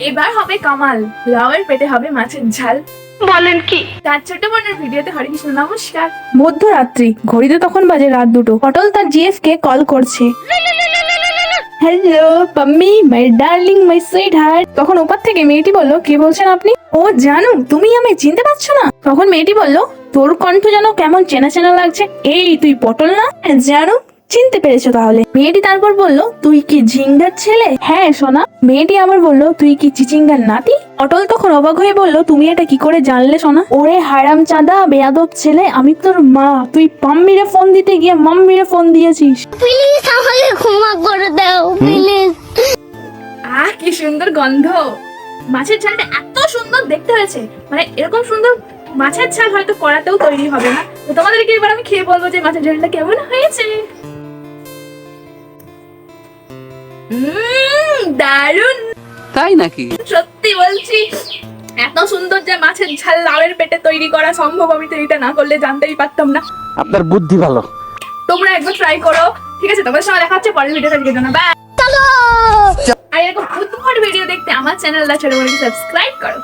এবার হবে কামাল, লাউয়ের পেটে হবে মাছের ঝাল। বলেন কি? তার ছোট বোনের ভিডিওতে হরে কৃষ্ণ নমস্কার। মধ্যরাত্রি, ঘড়িতে তখন বাজে রাত 2টো। পটল তার জিএফ কে কল করছে। Hello Pammi, my darling, my sweet heart. তখন ওপার থেকে মেয়েটি বলল, কে বলছেন আপনি? ও জানু, তুমি আমায় চিনতে পারছো না? তখন মেয়েটি বলল, তোর কণ্ঠ যেন কেমন চেনা চেনা লাগছে। এই তুই পটল না? হ্যাঁ, জানু, চিনতে পেরেছো তাহলে? মেয়েটি তারপর বলল, তুই কি ঝিঙ্গার ছেলে? হ্যাঁ সোনা। মেয়েটি আবার বলল, তুই কি চিচিঙ্গার নাতি? অটল তখন অবাক হয়ে বলল, তুমি এটা কি করে জানলে সোনা? ওরে হারাম চাঁদা বেয়াদব ছেলে, আমি তোর মা। তুই পাম্মিরে ফোন দিতে গিয়ে মাম্মিরে ফোন দিয়েছিস। প্লিজ আমাকে ক্ষমা করে দাও প্লিজ। আহ কি সুন্দর গন্ধ। মাছের ঝালটা এত সুন্দর দেখতে হয়েছে, মানে এরকম সুন্দর মাছের ঝাল হয়তো করাতেও তৈরি হবে না। তো তোমাদেরকে এবার আমি খেয়ে বলবো যে মাছের ঝালটা কেমন হয়েছে। দারুন। তাই নাকি? সত্যি বলছি, এত সুন্দর যে মাছের ঝাল লাউয়ের পেটে তৈরি করা সম্ভব, আমি তো এটা না করলে জানতেই পারতাম না। আপনার বুদ্ধি ভালো। তোমরা একবার ট্রাই করো, ঠিক আছে? তোমাদের সঙ্গে দেখা হচ্ছে পরের ভিডিওতে। বাই। চলো। আর এরকম উদ্ভট ভিডিও দেখতে আমার চ্যানেলটা ছোট করে সাবস্ক্রাইব করো।